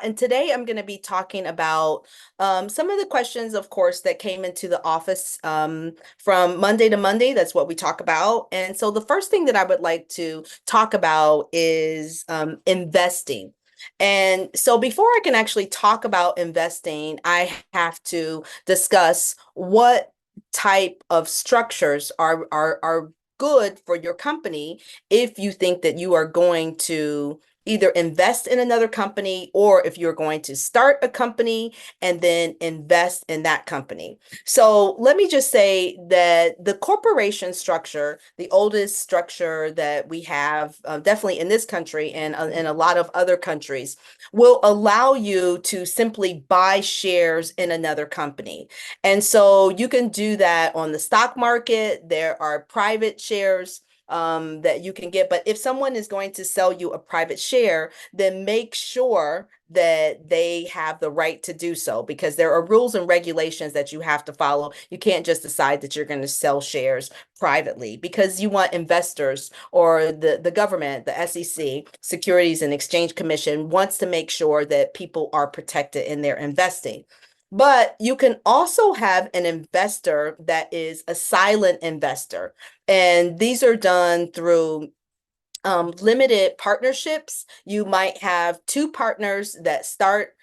And today I'm going to be talking about some of the questions, of course, that came into the office from Monday to Monday. That's what we talk about. And so the first thing that I would like to talk about is investing. And so before I can actually talk about investing, I have to discuss what type of structures are good for your company if you think that you are going to either invest in another company or if you're going to start a company and then invest in that company. So let me just say that the corporation structure, the oldest structure that we have, definitely in this country and in a lot of other countries, will allow you to simply buy shares in another company. And so you can do that on the stock market. There are private shares that you can get. But if someone is going to sell you a private share, then make sure that they have the right to do so because there are rules and regulations that you have to follow. You can't just decide that you're going to sell shares privately because you want investors or the government, the SEC, Securities and Exchange Commission wants to make sure that people are protected in their investing. But you can also have an investor that is a silent investor. And these are done through limited partnerships. You might have two partners that start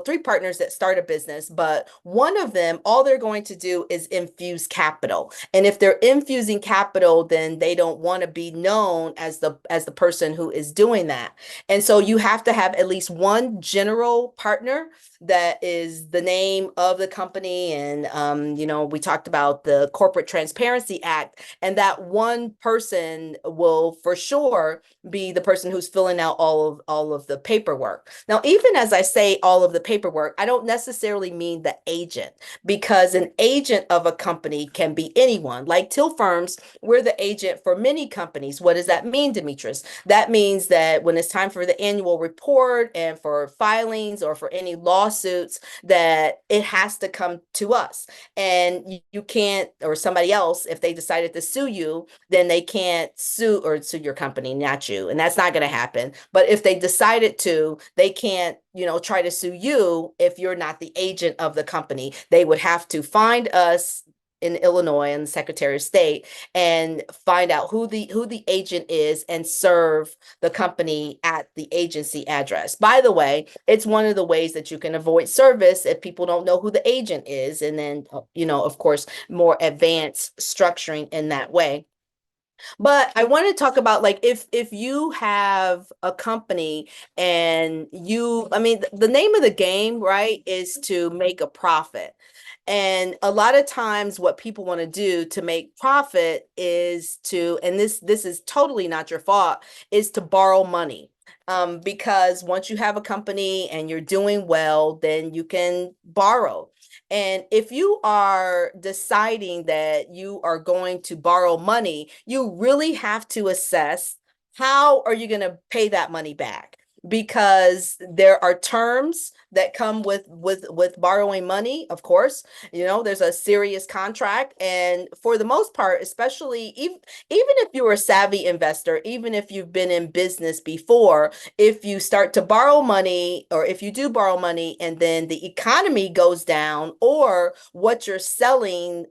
three partners that start a business, but one of them, all they're going to do is infuse capital. And if they're infusing capital, then they don't want to be known as the person who is doing that. And so you have to have at least one general partner that is the name of the company. And we talked about the Corporate Transparency Act, and that one person will for sure be the person who's filling out all of the paperwork. Now, even as I say all of the paperwork, I don't necessarily mean the agent, because an agent of a company can be anyone. Like Till Firms, we're the agent for many companies. What does that mean, Demetrius? That means that when it's time for the annual report and for filings or for any lawsuits, that it has to come to us. And you can't, or somebody else, if they decided to sue you, then they can't sue your company, not you. And that's not going to happen. But if they decided to, they can't, try to sue you if you're not the agent of the company. They would have to find us in Illinois and the Secretary of State and find out who the agent is and serve the company at the agency address. By the way, it's one of the ways that you can avoid service if people don't know who the agent is, and then of course, more advanced structuring in that way. But I want to talk about, like, if you have a company and I mean, the name of the game, right, is to make a profit. And a lot of times what people want to do to make profit is and this is totally not your fault, is to borrow money. Because once you have a company and you're doing well, then you can borrow. And if you are deciding that you are going to borrow money, you really have to assess how are you going to pay that money back? Because there are terms that come with borrowing money, of course. There's a serious contract, and for the most part, especially even if you're a savvy investor, even if you've been in business before, if you start to borrow money, or if you do borrow money and then the economy goes down, or what you're selling,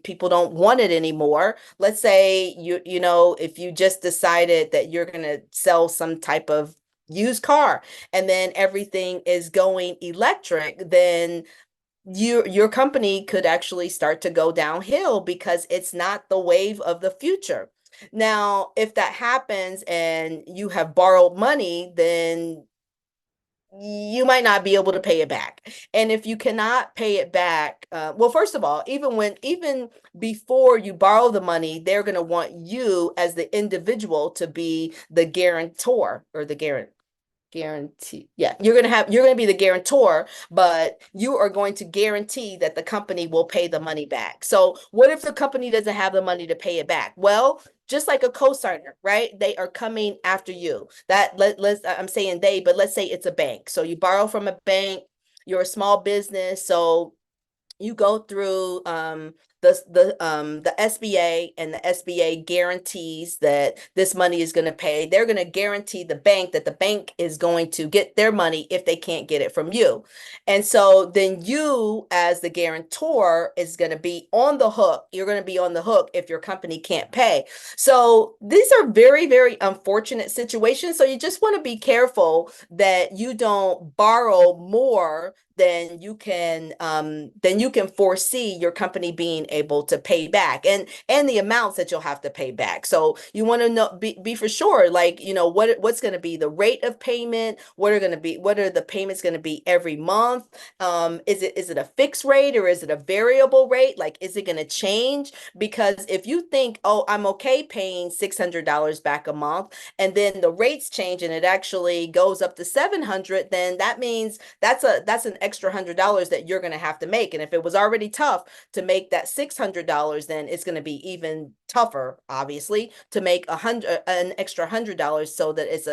people don't want it anymore. Let's say if you just decided that you're going to sell some type of used car and then everything is going electric, then your company could actually start to go downhill because it's not the wave of the future. Now, if that happens and you have borrowed money, then you might not be able to pay it back. And if you cannot pay it back, well, first of all, even before you borrow the money, they're going to want you as the individual to be the guarantor, or the guarantee. Yeah, you're going to be the guarantor, but you are going to guarantee that the company will pay the money back. So what if the company doesn't have the money to pay it back? Well, just like a co-signer, right? They are coming after you. I'm saying they, but let's say it's a bank. So you borrow from a bank, you're a small business, so you go through the SBA, and the SBA guarantees that this money is going to pay. They're going to guarantee the bank that the bank is going to get their money if they can't get it from you. And so then you, as the guarantor, is going to be on the hook. You're going to be on the hook if your company can't pay. So these are very, very unfortunate situations. So you just want to be careful that you don't borrow more than you can foresee your company being able to pay back, and the amounts that you'll have to pay back. So you want to be for sure, like, what's going to be the rate of payment, what are the payments going to be every month. Is it a fixed rate, or is it a variable rate? Like, is it going to change? Because if you think, oh, I'm okay paying $600 back a month, and then the rates change and it actually goes up to 700, then that means that's an extra $100 that you're going to have to make. And if it was already tough to make that $600, then it's going to be even tougher, obviously, to make an extra $100, so that it's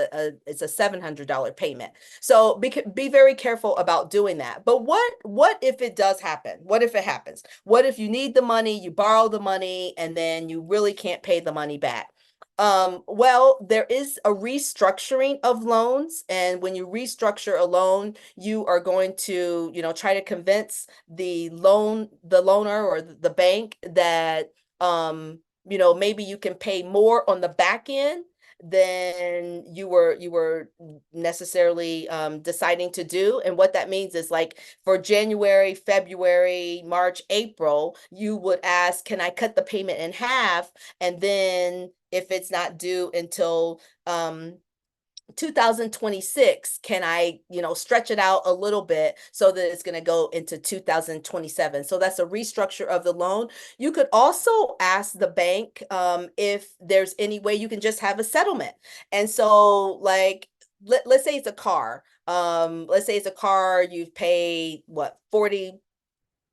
a $700 payment. So be very careful about doing that. But what if it does happen? What if it happens? What if you need the money, you borrow the money, and then you really can't pay the money back? Well, there is a restructuring of loans. And when you restructure a loan, you are going to, try to convince the loaner, or the bank, that, maybe you can pay more on the back end than you were necessarily deciding to do. And what that means is, like, for January, February, March, April, you would ask, can I cut the payment in half? And then if it's not due until 2026, can I, stretch it out a little bit so that it's going to go into 2027? So that's a restructure of the loan. You could also ask the bank if there's any way you can just have a settlement. And so, like, let's say it's a car. Let's say it's a car you've paid, what, 40,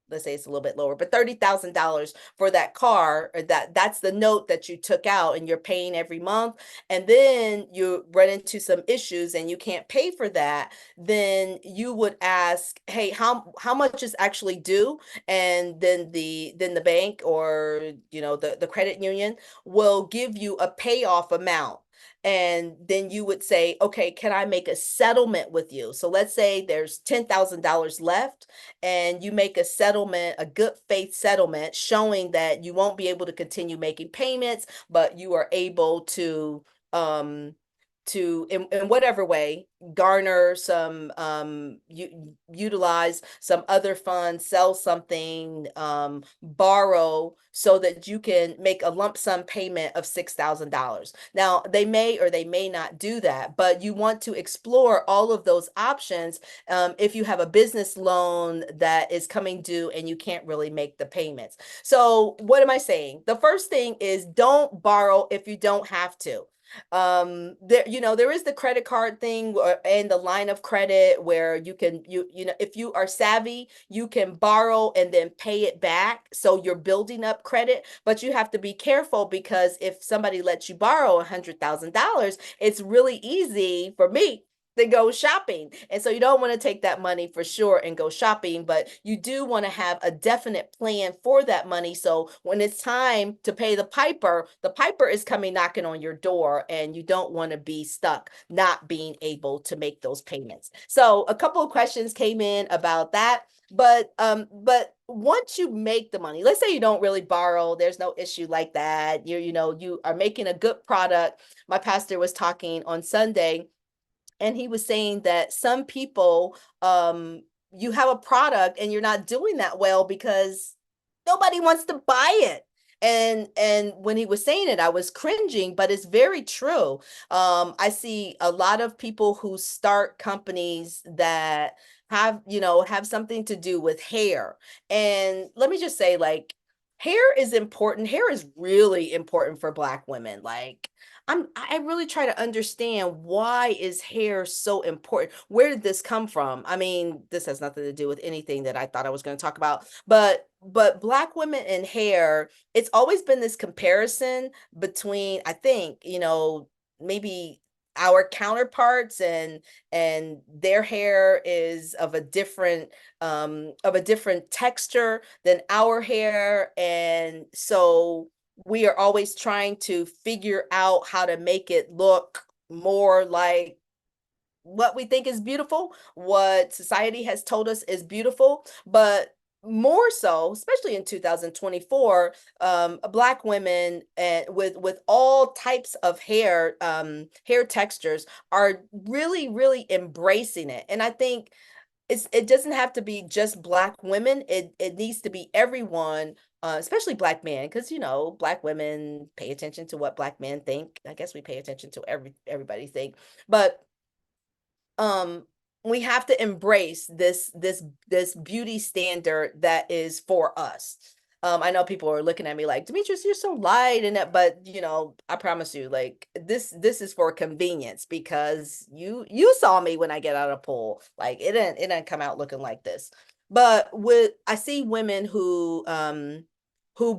let's say it's a little bit lower, but $30,000 for that car, or that's the note that you took out and you're paying every month. And then you run into some issues and you can't pay for that. Then you would ask, hey, how much is actually due? And then the bank, or, the credit union will give you a payoff amount. And then you would say, okay, can I make a settlement with you? So let's say there's $10,000 left, and you make a settlement, a good faith settlement, showing that you won't be able to continue making payments, but you are able um in whatever way, garner some, utilize some other funds, sell something, borrow, so that you can make a lump sum payment of $6,000. Now, they may or they may not do that, but you want to explore all of those options if you have a business loan that is coming due and you can't really make the payments. So what am I saying? The first thing is, don't borrow if you don't have to. There is the credit card thing, and the line of credit, where you can, if you are savvy, you can borrow and then pay it back, so you're building up credit. But you have to be careful, because if somebody lets you borrow $100,000, it's really easy for me to go shopping. And so you don't want to take that money for sure and go shopping, but you do want to have a definite plan for that money. So when it's time to pay the piper is coming knocking on your door, and you don't want to be stuck not being able to make those payments. So a couple of questions came in about that. But once you make the money, let's say you don't really borrow, there's no issue like that. You are making a good product. My pastor was talking on Sunday, and he was saying that some people, you have a product and you're not doing that well because nobody wants to buy it. And when he was saying it, I was cringing, but it's very true. I see a lot of people who start companies that have something to do with hair. And let me just say, like, hair is important. Hair is really important for Black women. Like, I really try to understand, why is hair so important? Where did this come from? I mean, this has nothing to do with anything that I thought I was going to talk about, but Black women and hair, it's always been this comparison between, I think, maybe our counterparts, and their hair is of a different texture than our hair, and so we are always trying to figure out how to make it look more like what we think is beautiful, what society has told us is beautiful, but more so, especially in 2024, Black women, with all types of hair textures, are really, really embracing it. And I think it doesn't have to be just Black women. It needs to be everyone, especially Black men, because Black women pay attention to what Black men think. I guess we pay attention to everybody think, but um we have to embrace this beauty standard that is for us. I know people are looking at me like, Demetrius, you're so light and that, but I promise you, like, this is for convenience, because you saw me when I get out of pool. Like, it didn't come out looking like this. But I see women who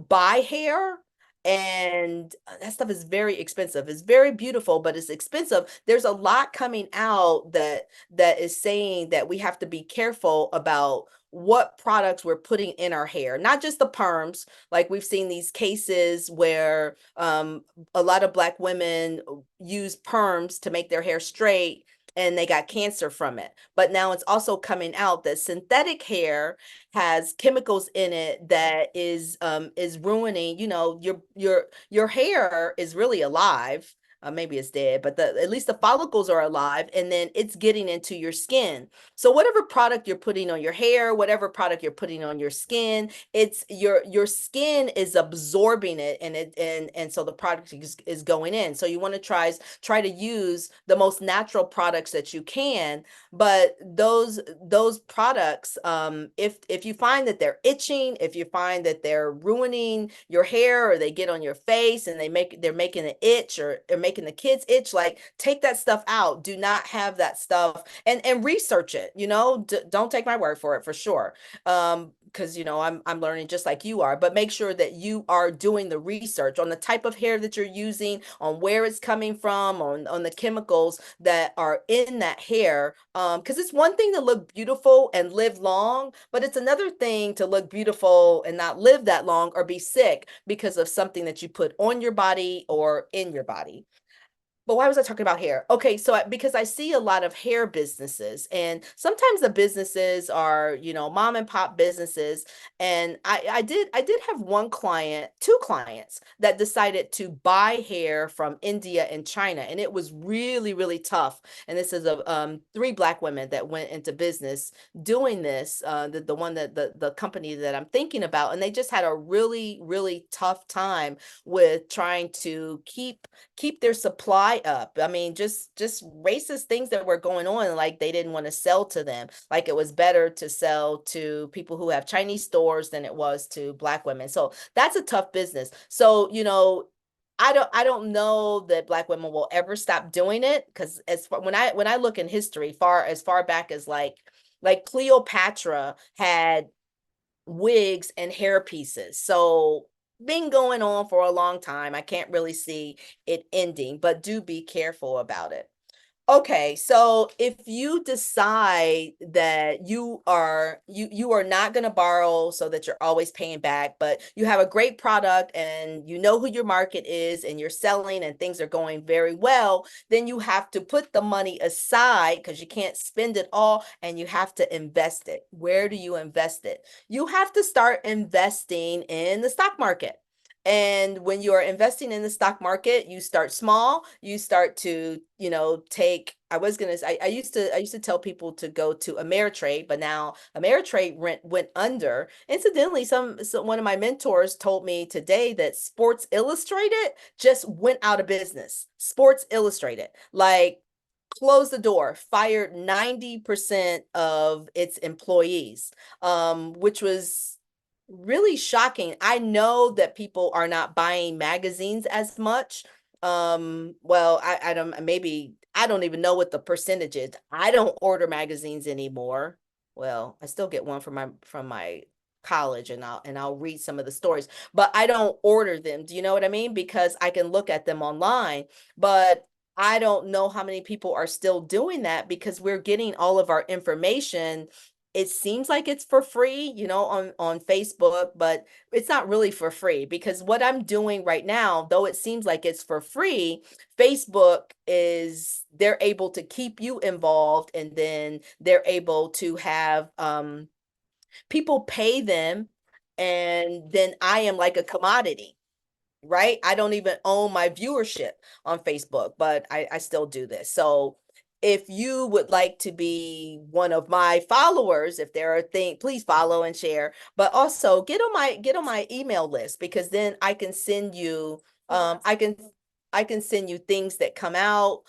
buy hair, and that stuff is very expensive. It's very beautiful, but it's expensive. There's a lot coming out that is saying that we have to be careful about what products we're putting in our hair, not just the perms. Like, we've seen these cases where a lot of Black women use perms to make their hair straight, and they got cancer from it. But now it's also coming out that synthetic hair has chemicals in it that is ruining, your hair is really alive. Maybe it's dead, but at least the follicles are alive, and then it's getting into your skin. So whatever product you're putting on your hair, whatever product you're putting on your skin, it's your skin is absorbing it, and so the product is going in. So you want to try to use the most natural products that you can. But those products, if you find that they're itching, if you find that they're ruining your hair, or they get on your face and they're making it itch, or making the kids itch, like, take that stuff out. Do not have that stuff, and research it. Don't take my word for it, for sure. Because I'm learning just like you are, but make sure that you are doing the research on the type of hair that you're using, on where it's coming from, on the chemicals that are in that hair. Because it's one thing to look beautiful and live long, but it's another thing to look beautiful and not live that long, or be sick because of something that you put on your body or in your body. But why was I talking about hair? Okay, so because I see a lot of hair businesses, and sometimes the businesses are, mom and pop businesses. And I did have two clients that decided to buy hair from India and China, and it was really, really tough. And this is three Black women that went into business doing this. The one that the company that I'm thinking about, and they just had a really, really tough time with trying to keep their supply up. I mean, just racist things that were going on, like they didn't want to sell to them. Like, it was better to sell to people who have Chinese stores than it was to Black women. So that's a tough business. So, I don't know that Black women will ever stop doing it, because when I look in history, as far back as like Cleopatra had wigs and hair pieces. So, been going on for a long time. I can't really see it ending, but do be careful about it. Okay, so if you decide that you are not going to borrow so that you're always paying back, but you have a great product and you know who your market is, and you're selling and things are going very well, then you have to put the money aside, because you can't spend it all, and you have to invest it. Where do you invest it? You have to start investing in the stock market. And when you are investing in the stock market, you start small. You start to, take, I used to tell people to go to Ameritrade, but now Ameritrade went under. Incidentally, one of my mentors told me today that Sports Illustrated just went out of business. Sports Illustrated, like, closed the door, fired 90% of its employees, which was really shocking. I know that people are not buying magazines as much. Well, I don't, maybe I don't even know what the percentage is. I don't order magazines anymore. Well, I still get one from my college, and I'll read some of the stories, but I don't order them. Do you know what I mean? Because I can look at them online. But I don't know how many people are still doing that because we're getting all of our information. It seems like it's for free, on Facebook, but it's not really for free because what I'm doing right now, though it seems like it's for free, Facebook is they're able to keep you involved, and then they're able to have people pay them, and then I am like a commodity, right? I don't even own my viewership on Facebook, but I still do this. So if you would like to be one of my followers, if there are things, please follow and share. But also get on my email list, because then I can send you I can send you things that come out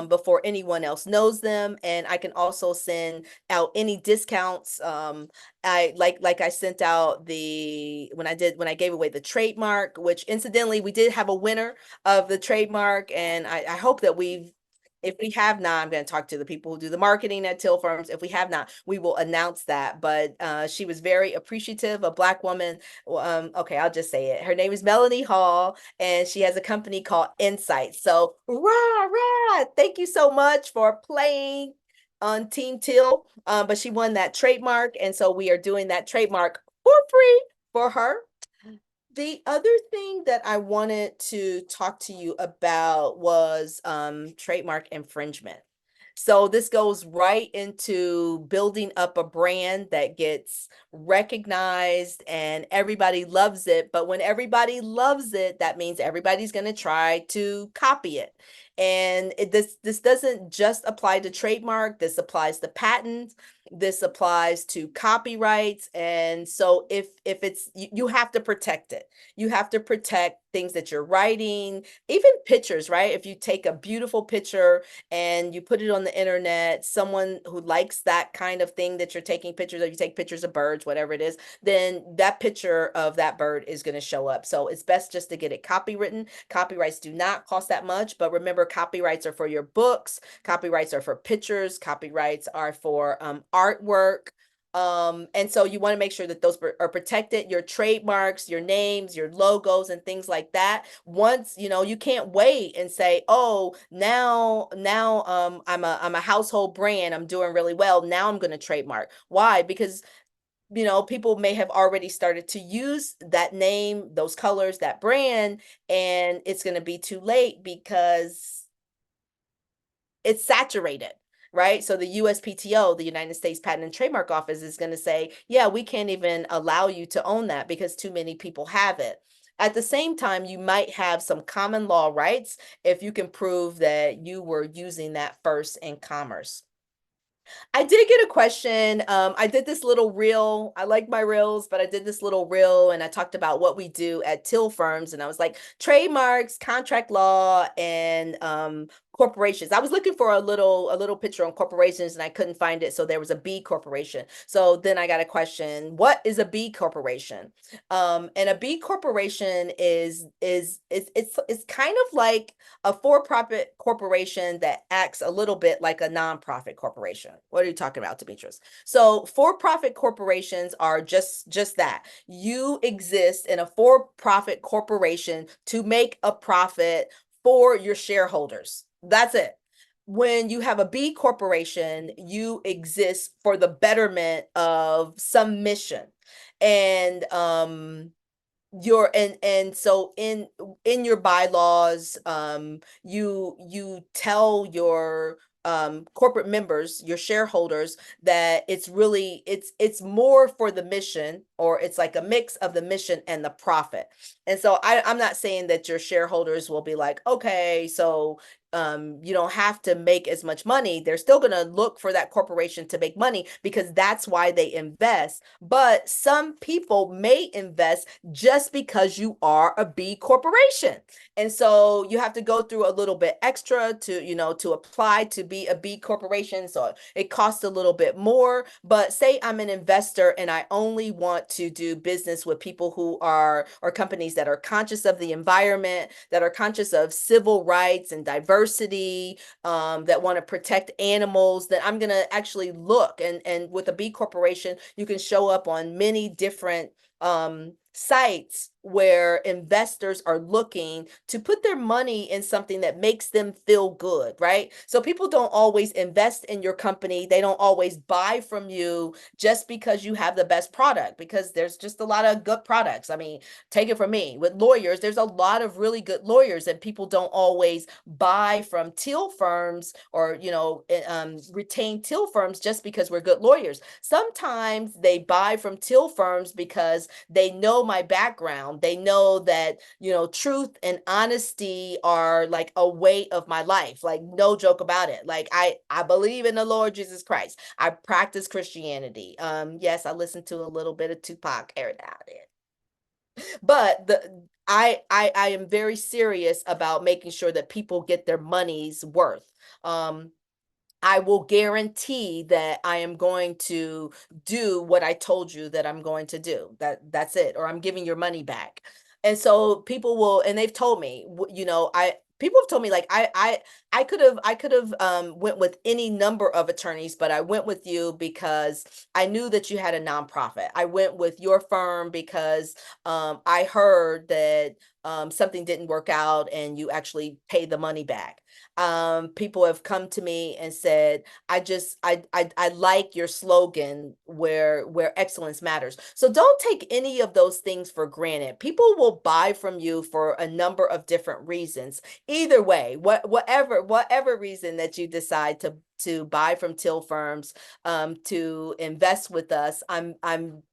before anyone else knows them, and I can also send out any discounts. I I sent out the when I gave away the trademark, which incidentally we did have a winner of the trademark, and I hope that if we have not, I'm going to talk to the people who do the marketing at Till Firms. If we have not, we will announce that. But she was very appreciative, a Black woman. Okay, I'll just say it. Her name is Melanie Hall, and she has a company called Insight. So, rah, rah, thank you so much for playing on Team Till. But she won that trademark, and so we are doing that trademark for free for her. The other thing that I wanted to talk to you about was trademark infringement. So this goes right into building up a brand that gets recognized and everybody loves it. But when everybody loves it, that means everybody's going to try to copy it. And this doesn't just apply to trademark. This applies to patents. This applies to copyrights. And so if it's you have to protect it. You have to protect things that you're writing, even pictures, right? If you take a beautiful picture and you put it on the internet, someone who likes that kind of thing that you're taking pictures of, you take pictures of birds, whatever it is, then that picture of that bird is going to show up. So it's best just to get it copywritten. Copyrights do not cost that much, but remember, copyrights are for your books, copyrights are for pictures, copyrights are for artwork. And so you want to make sure that those are protected, your trademarks, your names, your logos, and things like that. Once, you can't wait and say, oh, now I'm a household brand, I'm doing really well, now I'm going to trademark. Why? Because people may have already started to use that name, those colors, that brand, and it's going to be too late because it's saturated, right? So the USPTO, the United States Patent and Trademark Office, is going to say, yeah, we can't even allow you to own that because too many people have it. At the same time, you might have some common law rights if you can prove that you were using that first in commerce. I did get a question. I did this little reel. I like my reels, but I did this little reel and I talked about what we do at Till Firms. And I was like, trademarks, contract law, and corporations. I was looking for a little picture on corporations and I couldn't find it. So there was a B corporation. So then I got a question, what is a B corporation? And a B corporation it's kind of like a for-profit corporation that acts a little bit like a nonprofit corporation. What are you talking about, Demitrus? So for-profit corporations are just that. You exist in a for-profit corporation to make a profit for your shareholders. That's it. When you have a B corporation, you exist for the betterment of some mission. And your and so in your bylaws, you tell your corporate members, your shareholders, that it's more for the mission, or it's like a mix of the mission and the profit. And so I'm not saying that your shareholders will be like, okay, so you don't have to make as much money. They're still going to look for that corporation to make money because that's why they invest. But some people may invest just because you are a B corporation. And so you have to go through a little bit extra to apply to be a B corporation. So it costs a little bit more. But say I'm an investor and I only want to do business with people who are, or companies that are conscious of the environment, that are conscious of civil rights and diversity, that want to protect animals, that I'm going to actually look. And with a B corporation, you can show up on many different sites where investors are looking to put their money in something that makes them feel good, right? So people don't always invest in your company. They don't always buy from you just because you have the best product, because there's just a lot of good products. I mean, take it from me, with lawyers, there's a lot of really good lawyers, and people don't always buy from till firms, or retain till firms just because we're good lawyers. Sometimes they buy from till firms because they know my background. They know that, truth and honesty are like a way of my life. Like, no joke about it. Like, I believe in the Lord Jesus Christ. I practice Christianity. Yes, I listen to a little bit of Tupac every now and then. But I am very serious about making sure that people get their money's worth. Um, I will guarantee that I am going to do what I told you that I'm going to do. That's it, or I'm giving your money back. And so people will, and they've told me, people have told me, like, I could have went with any number of attorneys, but I went with you because I knew that you had a nonprofit. I went with your firm because I heard that something didn't work out and you actually pay the money back. People have come to me and said, I like your slogan, where excellence matters. So don't take any of those things for granted. People will buy from you for a number of different reasons. Either way, whatever reason that you decide to buy from till firms, to invest with us, I'm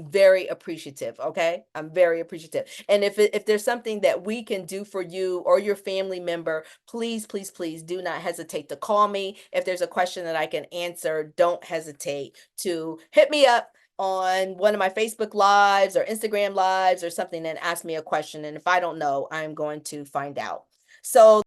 very appreciative. Okay, I'm very appreciative. And if there's something that we can do for you or your family member, please, please, please do not hesitate to call me. If there's a question that I can answer, don't hesitate to hit me up on one of my Facebook lives or Instagram lives or something, and ask me a question. And if I don't know, I'm going to find out. So